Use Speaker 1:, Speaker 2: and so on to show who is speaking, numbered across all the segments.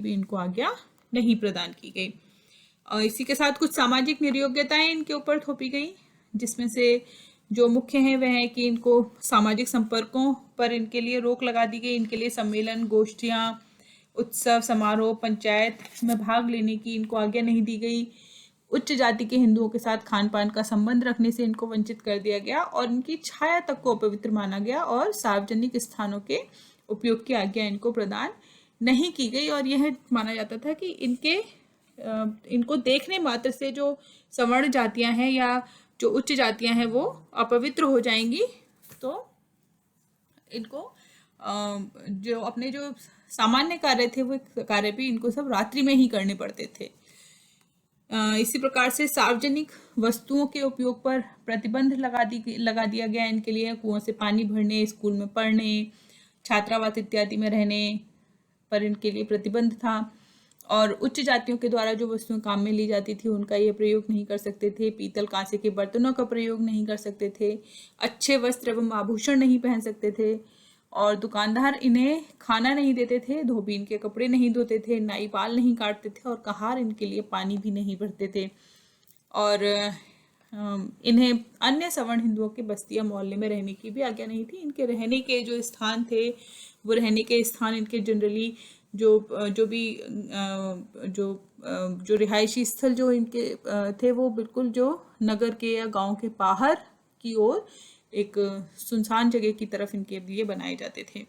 Speaker 1: भी इनको आज्ञा नहीं प्रदान की गई। और इसी के साथ कुछ सामाजिक निर्योग्यताएं इनके ऊपर थोपी गई, जिसमें से जो मुख्य है वह है कि इनको सामाजिक संपर्कों पर इनके लिए रोक लगा दी गई। इनके लिए सम्मेलन, गोष्ठियां, उत्सव, समारोह, पंचायत में भाग लेने की इनको आज्ञा नहीं दी गई। उच्च जाति के हिंदुओं के साथ खान पान का संबंध रखने से इनको वंचित कर दिया गया और इनकी छाया तक को अपवित्र माना गया और सार्वजनिक स्थानों के उपयोग की आज्ञा इनको प्रदान नहीं की गई। और यह माना जाता था कि इनको देखने मात्र से जो सवर्ण जातियां हैं या जो उच्च जातियां हैं वो अपवित्र हो जाएंगी, तो इनको जो अपने जो सामान्य कार्य थे वो कार्य भी इनको सब रात्रि में ही करने पड़ते थे। इसी प्रकार से सार्वजनिक वस्तुओं के उपयोग पर प्रतिबंध लगा दिया गया इनके लिए। कुओं से पानी भरने, स्कूल में पढ़ने, छात्रावास इत्यादि में रहने पर इनके लिए प्रतिबंध था। और उच्च जातियों के द्वारा जो वस्तुएं काम में ली जाती थी उनका ये प्रयोग नहीं कर सकते थे। पीतल कांसे के बर्तनों का प्रयोग नहीं कर सकते थे। अच्छे वस्त्र एवं आभूषण नहीं पहन सकते थे। और दुकानदार इन्हें खाना नहीं देते थे। धोबी इनके कपड़े नहीं धोते थे। नाई बाल नहीं काटते थे। और कहार इनके लिए पानी भी नहीं भरते थे। और इन्हें अन्य सवर्ण हिंदुओं के बस्ती या मोहल्ले में रहने की भी आज्ञा नहीं थी। इनके रहने के जो स्थान थे वो रहने के स्थान इनके जनरली जो रिहायशी स्थल जो इनके थे वो बिल्कुल जो नगर के या गांव के बाहर की ओर एक सुनसान जगह की तरफ इनके लिए बनाए जाते थे।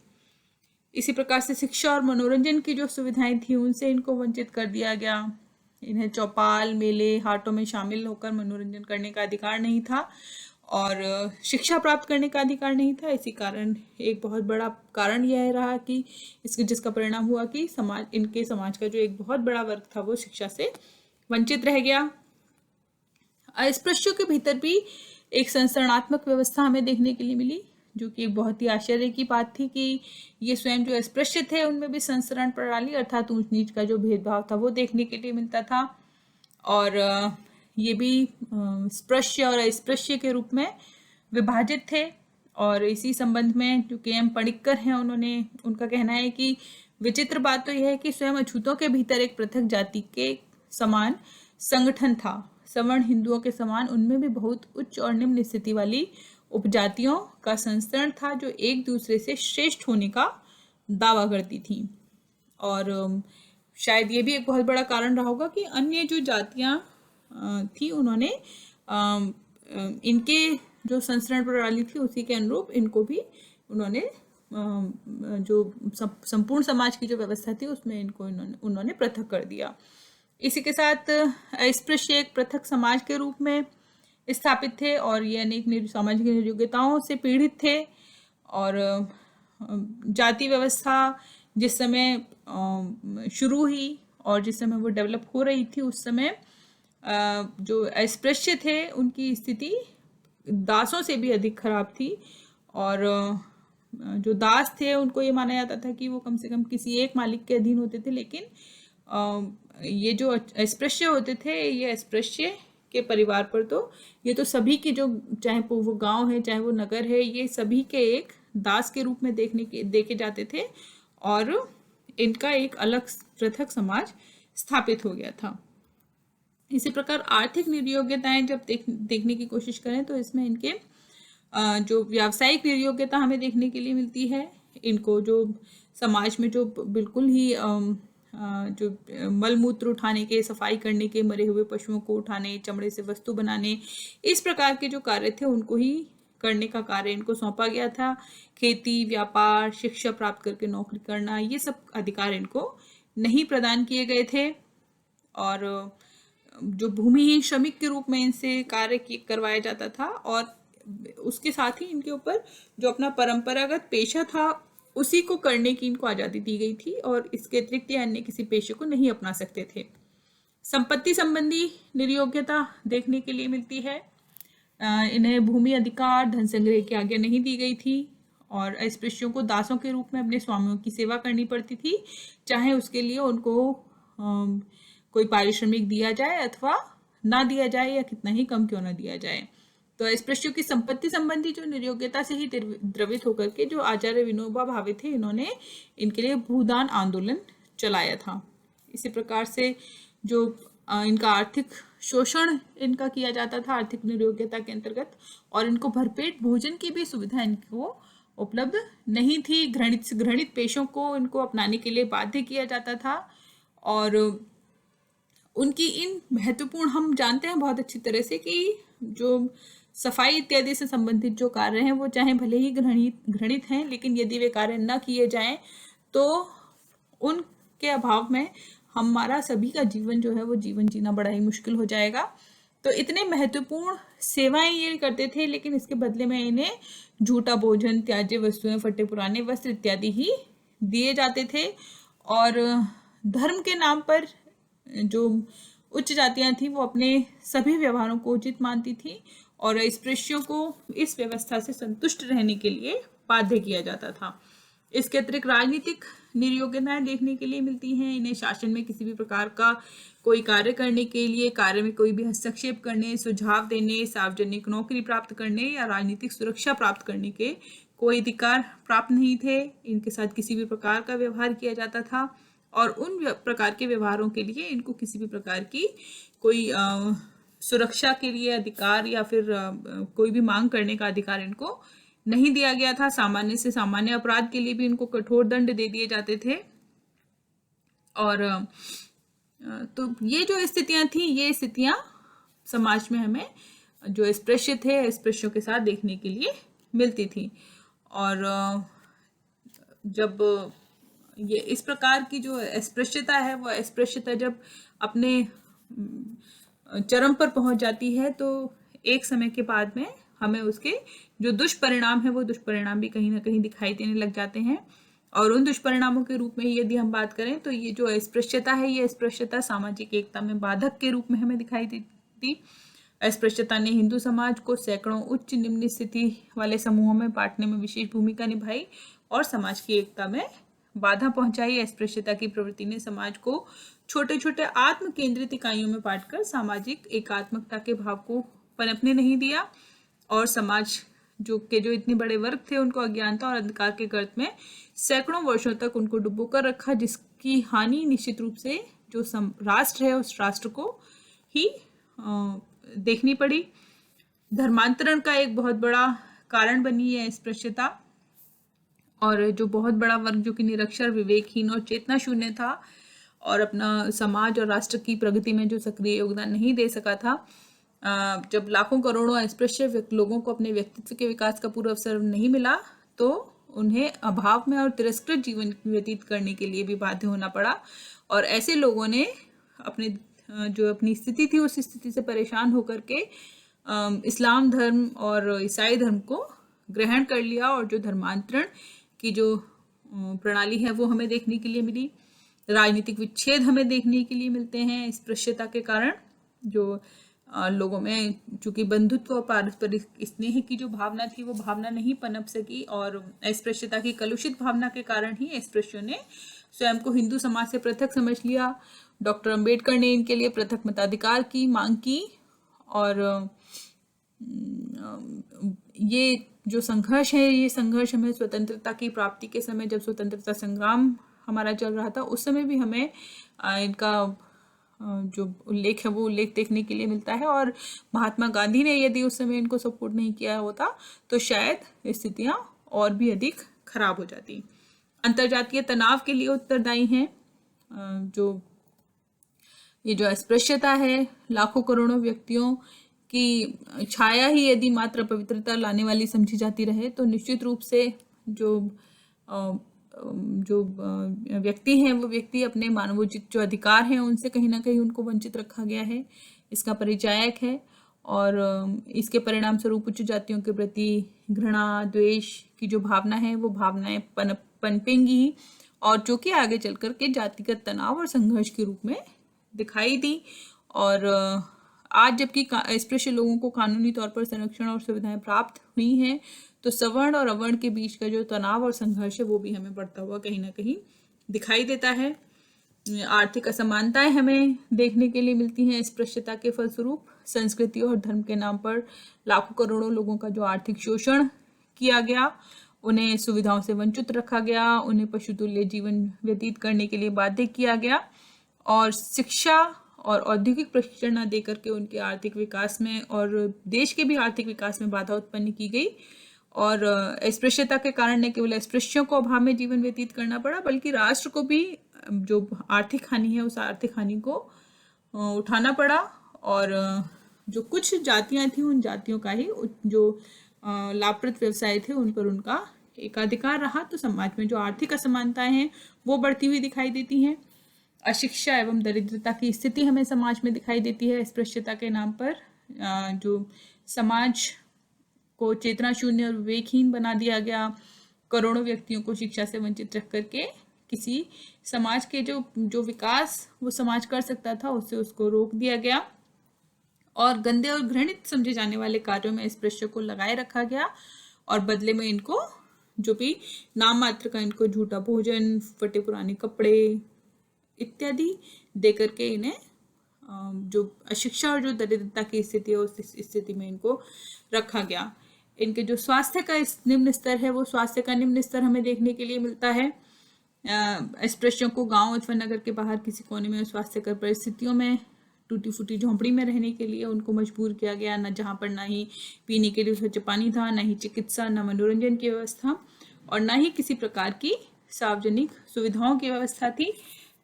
Speaker 1: इसी प्रकार से शिक्षा और मनोरंजन की जो सुविधाएं थी उनसे इनको वंचित कर दिया गया। इन्हें चौपाल, मेले, हाटों में शामिल होकर मनोरंजन करने का अधिकार नहीं था और शिक्षा प्राप्त करने का अधिकार नहीं था। इसी कारण एक बहुत बड़ा कारण यह रहा कि जिसका परिणाम हुआ कि इनके समाज का जो एक बहुत बड़ा वर्ग था वो शिक्षा से वंचित रह गया। अस्पृश्यों के भीतर भी एक संसरणात्मक व्यवस्था हमें देखने के लिए मिली, जो कि एक बहुत ही आश्चर्य की बात थी कि ये स्वयं जो अस्पृश्य थे उनमें भी संसरण प्रणाली अर्थात ऊंच नीच का जो भेदभाव था वो देखने के लिए मिलता था। और ये भी स्पृश्य और अस्पृश्य के रूप में विभाजित थे। और इसी संबंध में जो के एम पणिक्कर हैं उनका कहना है कि विचित्र बात तो यह है कि स्वयं अछूतों के भीतर एक पृथक जाति के समान संगठन था। सवर्ण हिंदुओं के समान उनमें भी बहुत उच्च और निम्न स्थिति वाली उपजातियों का संस्करण था जो एक दूसरे से श्रेष्ठ होने का दावा करती थी। और शायद ये भी एक बहुत बड़ा कारण रहा होगा कि अन्य जो जातियां थी उन्होंने इनके जो संस्करण प्रणाली थी उसी के अनुरूप इनको भी उन्होंने जो संपूर्ण समाज की जो व्यवस्था थी उसमें इनको उन्होंने पृथक कर दिया। इसी के साथ अस्पृश्य एक पृथक समाज के रूप में स्थापित थे और ये अनेक सामाजिक निर्योग्यताओं से पीड़ित थे। और जाति व्यवस्था जिस समय शुरू हुई और जिस समय वो डेवलप हो रही थी उस समय जो अस्पृश्य थे उनकी स्थिति दासों से भी अधिक खराब थी। और जो दास थे उनको ये माना जाता था कि वो कम से कम किसी एक मालिक के अधीन होते थे, लेकिन ये जो अस्पृश्य होते थे ये अस्पृश्य के परिवार पर तो ये तो सभी के जो चाहे वो गांव है चाहे वो नगर है ये सभी के एक दास के रूप में देखे जाते थे और इनका एक अलग पृथक समाज स्थापित हो गया था। इसी प्रकार आर्थिक निर्योग्यताएं जब देखने की कोशिश करें तो इसमें इनके जो व्यावसायिक निर्योग्यता हमें देखने के लिए मिलती है। इनको जो समाज में जो बिल्कुल ही जो मलमूत्र उठाने के, सफाई करने के, मरे हुए पशुओं को उठाने, चमड़े से वस्तु बनाने, इस प्रकार के जो कार्य थे उनको ही करने का कार्य इनको सौंपा गया था। खेती, व्यापार, शिक्षा प्राप्त करके नौकरी करना, ये सब अधिकार इनको नहीं प्रदान किए गए थे। और जो भूमिहीन श्रमिक के रूप में इनसे कार्य करवाया जाता था और उसके साथ ही इनके ऊपर जो अपना परंपरागत पेशा था उसी को करने की इनको आज़ादी दी गई थी और इसके अतिरिक्त अन्य किसी पेशे को नहीं अपना सकते थे। संपत्ति संबंधी निर्योग्यता देखने के लिए मिलती है। इन्हें भूमि अधिकार, धन संग्रह की आज्ञा नहीं दी गई थी और अस्पृश्यों को दासों के रूप में अपने स्वामियों की सेवा करनी पड़ती थी, चाहे उसके लिए उनको कोई पारिश्रमिक दिया जाए अथवा ना दिया जाए या कितना ही कम क्यों ना दिया जाए। तो अस्पृश्यों की संपत्ति संबंधी जो निर्योग्यता से ही द्रवित होकर के जो आचार्य विनोबा भावे थे इन्होंने इनके लिए भूदान आंदोलन चलाया था। इसी प्रकार से जो इनका आर्थिक शोषण इनका किया जाता था आर्थिक नियोग्यता के अंतर्गत, और इनको भरपेट भोजन की भी सुविधा इनको उपलब्ध नहीं थी। घृणित पेशों को इनको अपनाने के लिए बाध्य किया जाता था, और उनकी इन महत्वपूर्ण, हम जानते हैं बहुत अच्छी तरह से कि जो सफाई इत्यादि से संबंधित जो कार्य हैं वो चाहे भले ही घृणित हैं, लेकिन यदि वे कार्य न किए जाएं तो उनके अभाव में हमारा सभी का जीवन जो है वो जीवन जीना बड़ा ही मुश्किल हो जाएगा। तो इतने महत्वपूर्ण सेवाएं ये करते थे, लेकिन इसके बदले में इन्हें झूठा भोजन, त्याज्य वस्तुएं, फटे पुराने वस्त्र इत्यादि ही दिए जाते थे। और धर्म के नाम पर जो उच्च जातियां थी वो अपने सभी व्यवहारों को उचित मानती थी, और स्पृश्यों को इस व्यवस्था से संतुष्ट रहने के लिए बाध्य किया जाता था। इसके अतिरिक्त राजनीतिक निर्योग्यताएं देखने के लिए मिलती हैं। इन्हें शासन में किसी भी प्रकार का कोई कार्य करने के लिए, कार्य में कोई भी हस्तक्षेप करने, सुझाव देने, सार्वजनिक नौकरी प्राप्त करने या राजनीतिक सुरक्षा प्राप्त करने के कोई अधिकार प्राप्त नहीं थे। इनके साथ किसी भी प्रकार का व्यवहार किया जाता था, और उन प्रकार के व्यवहारों के लिए इनको किसी भी प्रकार की कोई सुरक्षा के लिए अधिकार या फिर कोई भी मांग करने का अधिकार इनको नहीं दिया गया था। सामान्य से सामान्य अपराध के लिए भी इनको कठोर दंड दे दिए जाते थे। और तो ये जो स्थितियां थी, ये स्थितियां समाज में हमें जो स्पृश्य थे, स्पृश्यों के साथ देखने के लिए मिलती थी। और जब ये इस प्रकार की जो अस्पृश्यता है, वो अस्पृश्यता जब अपने चरम पर पहुंच जाती है तो एक समय के बाद में हमें उसके जो दुष्परिणाम है वो दुष्परिणाम भी कहीं ना कहीं दिखाई देने लग जाते हैं। और उन दुष्परिणामों के रूप में यदि हम बात करें तो ये जो अस्पृश्यता है, ये अस्पृश्यता सामाजिक एकता में बाधक के रूप में हमें दिखाई देती। अस्पृश्यता ने हिंदू समाज को सैकड़ों उच्च निम्न स्थिति वाले समूहों में बांटने में विशेष भूमिका निभाई और समाज की एकता में बाधा पहुंचाई। अस्पृश्यता की प्रवृत्ति ने समाज को छोटे छोटे आत्म केंद्रित इकाइयों में बांटकर सामाजिक एकात्मकता के भाव को पनपने नहीं दिया, और समाज जो इतने बड़े वर्ग थे उनको अज्ञानता और अंधकार के गर्त में सैकड़ों वर्षों तक उनको डुबो कर रखा, जिसकी हानि निश्चित रूप से जो राष्ट्र है उस राष्ट्र को ही देखनी पड़ी। धर्मांतरण का एक बहुत बड़ा कारण बनी है अस्पृश्यता, और जो बहुत बड़ा वर्ग जो कि निरक्षर, विवेकहीन और चेतना शून्य था और अपना समाज और राष्ट्र की प्रगति में जो सक्रिय योगदान नहीं दे सका था, जब लाखों करोड़ों अस्पृश्य लोगों को अपने व्यक्तित्व के विकास का पूरा अवसर नहीं मिला तो उन्हें अभाव में और तिरस्कृत जीवन व्यतीत करने के लिए भी बाध्य होना पड़ा। और ऐसे लोगों ने अपनी स्थिति थी उस स्थिति से परेशान होकर के इस्लाम धर्म और ईसाई धर्म को ग्रहण कर लिया, और जो धर्मांतरण की जो प्रणाली है वो हमें देखने के लिए मिली। राजनीतिक विच्छेद हमें देखने के लिए मिलते हैं अस्पृश्यता के कारण। जो लोगों में चूंकि बंधुत्व और पारस्परिक स्नेह की जो भावना थी वो भावना नहीं पनप सकी, और अस्पृश्यता की कलुषित भावना के कारण ही अस्पृश्यों ने स्वयं को हिंदू समाज से पृथक समझ लिया। डॉक्टर अंबेडकर ने इनके लिए पृथक मताधिकार की मांग की, और ये जो संघर्ष है, ये संघर्ष हमें स्वतंत्रता की प्राप्ति के समय, जब स्वतंत्रता संग्राम हमारा चल रहा था, उस समय भी हमें इनका जो उल्लेख है वो उल्लेख देखने के लिए मिलता है। और महात्मा गांधी ने यदि उस समय इनको सपोर्ट नहीं किया होता तो शायद स्थितियां और भी अधिक खराब हो जाती। अंतर्जातीय तनाव के लिए उत्तरदायी हैं ये जो अस्पृश्यता है। लाखों करोड़ों व्यक्तियों की छाया ही यदि मात्र पवित्रता लाने वाली समझी जाती रहे तो निश्चित रूप से जो व्यक्ति हैं वो व्यक्ति अपने मानवोचित जो अधिकार हैं उनसे कहीं ना कहीं उनको वंचित रखा गया है, इसका परिचायक है। और इसके परिणाम स्वरूप उच्च जातियों के प्रति घृणा, द्वेष की जो भावना है वो भावनाएं पनपेंगी ही, और जो कि आगे चल कर के जातिगत तनाव और संघर्ष के रूप में दिखाई दी। और आज जबकि अस्पृश्य लोगों को कानूनी तौर पर संरक्षण और सुविधाएं प्राप्त हुई हैं, तो सवर्ण और अवर्ण के बीच का जो तनाव और संघर्ष है वो भी हमें बढ़ता हुआ कहीं ना कहीं दिखाई देता है। आर्थिक असमानताएं हमें देखने के लिए मिलती हैं अस्पृश्यता के फलस्वरूप। संस्कृति और धर्म के नाम पर लाखों करोड़ों लोगों का जो आर्थिक शोषण किया गया, उन्हें सुविधाओं से वंचित रखा गया, उन्हें पशुतुल्य जीवन व्यतीत करने के लिए बाध्य किया गया। और शिक्षा और औद्योगिक प्रशिक्षण न देकर के उनके आर्थिक विकास में और देश के भी आर्थिक विकास में बाधा उत्पन्न की गई। और अस्पृश्यता के कारण न केवल अस्पृश्यों को अभाव में जीवन व्यतीत करना पड़ा, बल्कि राष्ट्र को भी जो आर्थिक हानि है उस आर्थिक हानि को उठाना पड़ा। और जो कुछ जातियां थी उन जातियों का ही जो लाभप्रद व्यवसाय थे उन पर उनका एकाधिकार रहा। तो समाज में जो आर्थिक असमानताएं हैं वो बढ़ती हुई दिखाई देती हैं। अशिक्षा एवं दरिद्रता की स्थिति हमें समाज में दिखाई देती है अस्पृश्यता के नाम पर। जो समाज को चेतना शून्य और विवेकहीन बना दिया गया, करोड़ों व्यक्तियों को शिक्षा से वंचित रख करके किसी समाज के जो विकास वो समाज कर सकता था उससे उसको रोक दिया गया। और गंदे और घृणित समझे जाने वाले कार्यों में अस्पृश्य को लगाए रखा गया और बदले में इनको जो भी नाम मात्र का इनको झूठा भोजन, फटे पुराने कपड़े इत्यादि दे करके इन्हें जो अशिक्षा और जो दरिद्रता की स्थिति है उस स्थिति में इनको रखा गया। इनके जो स्वास्थ्य का निम्न स्तर है वो स्वास्थ्य का निम्न स्तर हमें देखने के लिए मिलता है। अस्पृश्यों को गांव अथवा नगर के बाहर किसी कोने में स्वास्थ्यकर परिस्थितियों में टूटी फूटी झोंपड़ी में रहने के लिए उनको मजबूर किया गया, न जहाँ पर ना ही पीने के लिए स्वच्छ पानी था, न ही चिकित्सा, न मनोरंजन की व्यवस्था और न ही किसी प्रकार की सार्वजनिक सुविधाओं की व्यवस्था थी।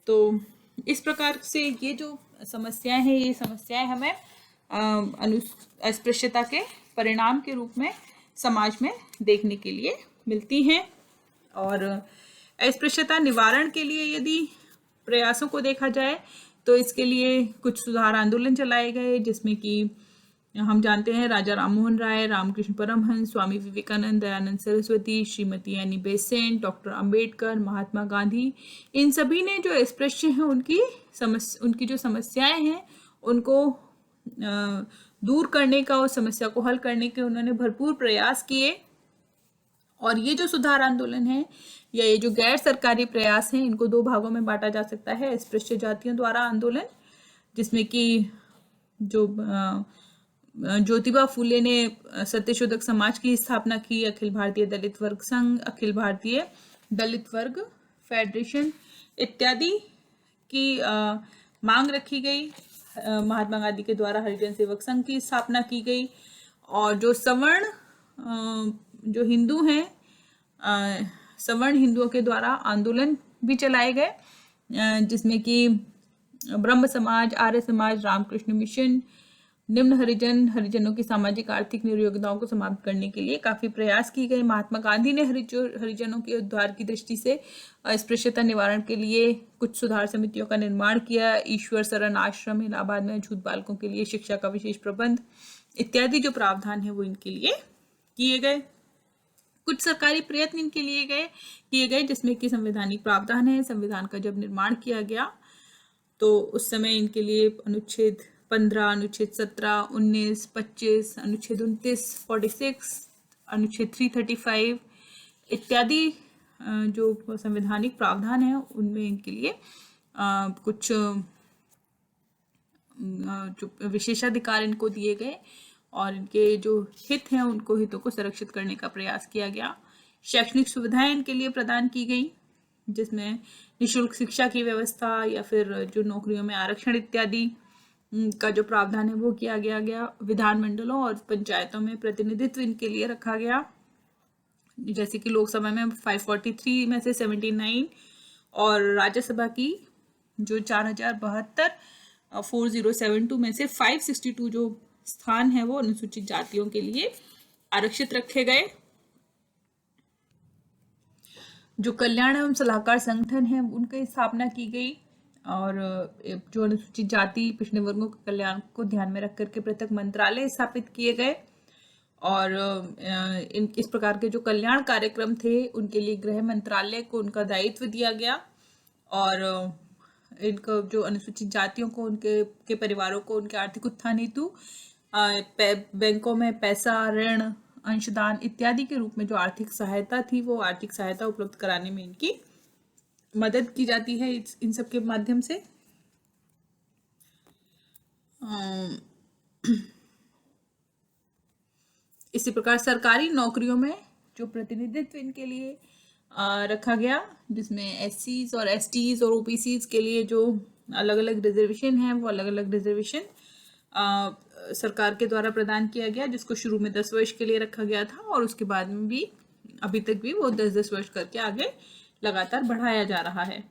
Speaker 1: तो इस प्रकार से ये जो समस्याएं हैं ये समस्याएं हमें अस्पृश्यता के परिणाम के रूप में समाज में देखने के लिए मिलती हैं। और अस्पृश्यता निवारण के लिए यदि प्रयासों को देखा जाए तो इसके लिए कुछ सुधार आंदोलन चलाए गए, जिसमें कि हम जानते हैं Raja Rammohan Roy, Ramakrishna Paramahamsa, Swami Vivekananda, Dayanand Saraswati, Shrimati Annie Besant, doctor Ambedkar, Mahatma Gandhi, इन सभी ने जो अस्पृश्य हैं उनकी जो समस्याएं हैं उनको दूर करने का और समस्या को हल करने के उन्होंने भरपूर प्रयास किए। और ये जो सुधार आंदोलन है या ये जो गैर सरकारी प्रयास हैं इनको दो भागों में बांटा जा सकता है। अस्पृश्य जातियों द्वारा आंदोलन, जिसमें कि जो ज्योतिबा फूले ने सत्यशोधक समाज की स्थापना की, अखिल भारतीय दलित वर्ग संघ, अखिल भारतीय दलित वर्ग फेडरेशन इत्यादि की मांग रखी गई। महात्मा गांधी के द्वारा हरिजन सेवक संघ की स्थापना की गई। और जो सवर्ण जो हिंदू हैं, सवर्ण हिंदुओं के द्वारा आंदोलन भी चलाए गए, जिसमें कि ब्रह्म समाज, आर्य समाज, रामकृष्ण मिशन, निम्न हरिजनों की सामाजिक आर्थिक निर्योग्यताओं को समाप्त करने के लिए काफी प्रयास किए गए। महात्मा गांधी ने हरिजनों के उद्धार की दृष्टि से अस्पृश्यता निवारण के लिए कुछ सुधार समितियों का निर्माण किया। ईश्वर शरण आश्रम इलाहाबाद में छूत बालकों के लिए शिक्षा का विशेष प्रबंध इत्यादि जो प्रावधान है वो इनके लिए किए गए। कुछ सरकारी प्रयत्न इनके लिए किए गए, जिसमें कि संवैधानिक प्रावधान है। संविधान का जब निर्माण किया गया तो उस समय इनके लिए अनुच्छेद 15, अनुच्छेद 17, 19, 25, अनुच्छेद 29, 46, अनुच्छेद 335 इत्यादि जो संवैधानिक प्रावधान है उनमें इनके लिए कुछ जो विशेषाधिकार इनको दिए गए और इनके जो हित हैं उनको हितों को संरक्षित करने का प्रयास किया गया। शैक्षणिक सुविधाएं इनके लिए प्रदान की गई, जिसमें निःशुल्क शिक्षा की व्यवस्था या फिर जो नौकरियों में आरक्षण इत्यादि का जो प्रावधान है वो किया गया। विधानमंडलों और पंचायतों में प्रतिनिधित्व इनके लिए रखा गया, जैसे कि लोकसभा में 543 में से 79 और राज्यसभा की जो 4072 4072 में से 562 जो स्थान है वो अनुसूचित जातियों के लिए आरक्षित रखे गए। जो कल्याण एवं सलाहकार संगठन है उनकी स्थापना की गई और जो अनुसूचित जाति पिछड़े वर्गों के कल्याण को ध्यान में रख करके पृथक मंत्रालय स्थापित किए गए। और इस प्रकार के जो कल्याण कार्यक्रम थे उनके लिए गृह मंत्रालय को उनका दायित्व दिया गया। और इनको जो अनुसूचित जातियों को उनके परिवारों को उनके आर्थिक उत्थान हेतु बैंकों में पैसा, ऋण, अंशदान इत्यादि के रूप में जो आर्थिक सहायता थी वो आर्थिक सहायता उपलब्ध कराने में इनकी मदद की जाती है इन सब के माध्यम से। इसी प्रकार सरकारी नौकरियों में जो प्रतिनिधित्व इनके लिए रखा गया, जिसमें SCs और STs और OBCs के लिए जो अलग अलग रिजर्वेशन हैं वो अलग अलग रिजर्वेशन सरकार के द्वारा प्रदान किया गया, जिसको शुरू में 10 वर्ष के लिए रखा गया था और उसके बाद में भी अभी तक भी वो 10-10 वर्ष करके आगे लगातार बढ़ाया जा रहा है।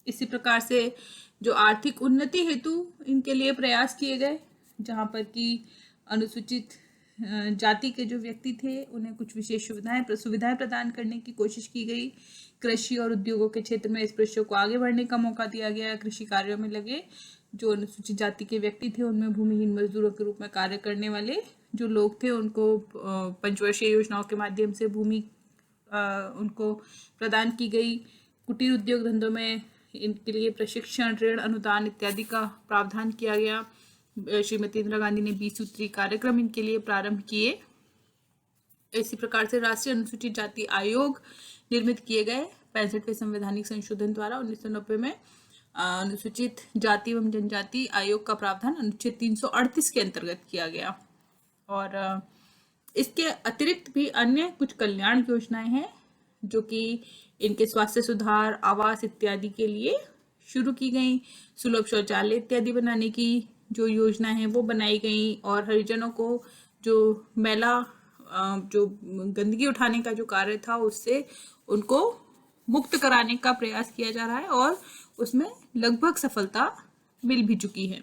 Speaker 1: इसी प्रकार से जो आर्थिक उन्नति हेतु इनके लिए प्रयास किए गए, जहाँ पर कि अनुसूचित जाति के जो व्यक्ति थे उन्हें कुछ विशेष सुविधाएं प्रदान करने की कोशिश की गई। कृषि और उद्योगों के क्षेत्र में स्पृश्यों को आगे बढ़ने का मौका दिया गया। कृषि कार्यों में लगे जो अनुसूचित जाति के व्यक्ति थे, उनमें भूमिहीन मजदूरों के रूप में कार्य करने वाले जो लोग थे, उनको पंचवर्षीय योजनाओं के माध्यम से भूमि उनको प्रदान की गई। कुटीर उद्योग धंधों में इनके लिए प्रशिक्षण, ऋण, अनुदान इत्यादि का प्रावधान किया गया। श्रीमती इंदिरा गांधी ने 20 सूत्री कार्यक्रम इनके लिए प्रारंभ किए। इसी प्रकार से राष्ट्रीय अनुसूचित जाति आयोग निर्मित किए गए 65वें संवैधानिक संशोधन द्वारा 1990 में। अनुसूचित जाति एवं जनजाति आयोग का प्रावधान अनुच्छेद 338 के अंतर्गत किया गया। और इसके अतिरिक्त भी अन्य कुछ कल्याण योजनाएं हैं जो कि इनके स्वास्थ्य सुधार, आवास इत्यादि के लिए शुरू की गई। सुलभ शौचालय इत्यादि बनाने की जो योजना है वो बनाई गई और हरिजनों को जो मैला जो गंदगी उठाने का जो कार्य था उससे उनको मुक्त कराने का प्रयास किया जा रहा है और उसमें लगभग सफलता मिल भी चुकी है।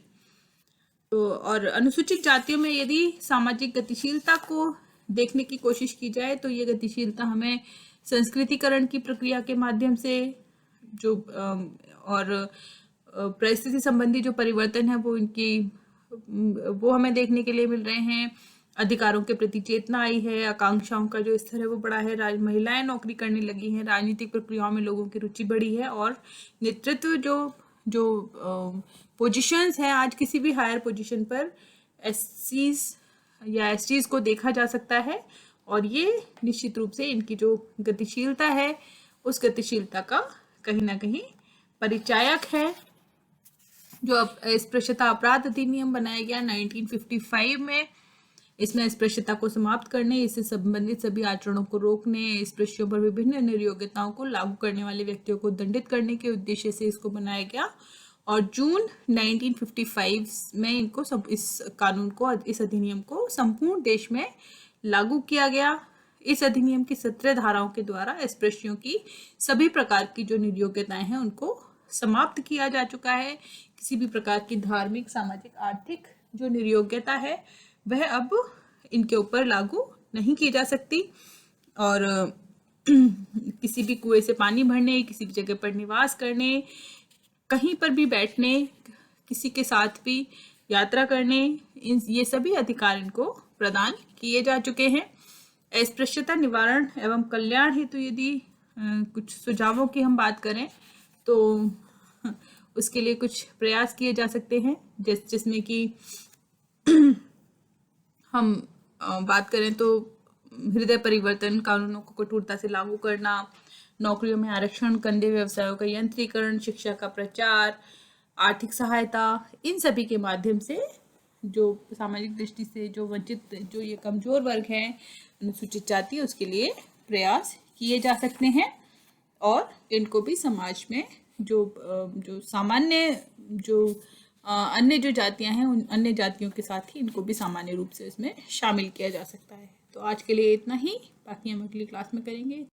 Speaker 1: तो और अनुसूचित जातियों में यदि सामाजिक गतिशीलता को देखने की कोशिश की जाए तो ये गतिशीलता हमें संस्कृतिकरण की प्रक्रिया के माध्यम से जो और परिस्थिति संबंधी जो परिवर्तन है वो हमें देखने के लिए मिल रहे हैं। अधिकारों के प्रति चेतना आई है, आकांक्षाओं का जो स्तर है वो बढ़ा है, महिलाएं नौकरी करने लगी हैं, राजनीतिक प्रक्रियाओं में लोगों की रुचि बढ़ी है और नेतृत्व जो पोजीशंस हैं आज किसी भी हायर पोजीशन पर एससीज या एसटीज को देखा जा सकता है। और ये निश्चित रूप से इनकी जो गतिशीलता है उस गतिशीलता का कहीं ना कहीं परिचायक है। जो अस्पृश्यता अपराध अधिनियम बनाया गया 1955 में, इसमें अस्पृश्यता को समाप्त करने, इससे संबंधित सभी आचरणों को रोकने, स्पृश्यों पर विभिन्न निर्योग्यताओं को लागू करने वाले व्यक्तियों को दंडित करने के उद्देश्य से इसको बनाया गया। और जून 1955 में इनको इस कानून को, इस अधिनियम को संपूर्ण देश में लागू किया गया। इस अधिनियम की 17 धाराओं के द्वारा स्पृश्यों की सभी प्रकार की जो निर्योग्यताएं हैं उनको समाप्त किया जा चुका है। किसी भी प्रकार की धार्मिक, सामाजिक, आर्थिक जो निर्योग्यता है वह अब इनके ऊपर लागू नहीं की जा सकती। और किसी भी कुएं से पानी भरने, किसी भी जगह पर निवास करने, कहीं पर भी बैठने, किसी के साथ भी यात्रा करने, ये सभी अधिकार इनको प्रदान किए जा चुके हैं। अस्पृश्यता निवारण एवं कल्याण हेतु यदि कुछ सुझावों की हम बात करें तो उसके लिए कुछ प्रयास किए जा सकते हैं, जिसमें कि हम बात करें तो हृदय परिवर्तन कानूनों को कठोरता से लागू करना, नौकरियों में आरक्षण, कंधे व्यवसायों का यंत्रीकरण, शिक्षा का प्रचार, आर्थिक सहायता, इन सभी के माध्यम से जो सामाजिक दृष्टि से जो वंचित, जो ये कमजोर वर्ग है अनुसूचित जाति, उसके लिए प्रयास किए जा सकते हैं। और इनको भी समाज में जो सामान्य जो अन्य जो जातियां हैं उन अन्य जातियों के साथ ही इनको भी सामान्य रूप से इसमें शामिल किया जा सकता है। तो आज के लिए इतना ही, बाकी हम अगली क्लास में करेंगे।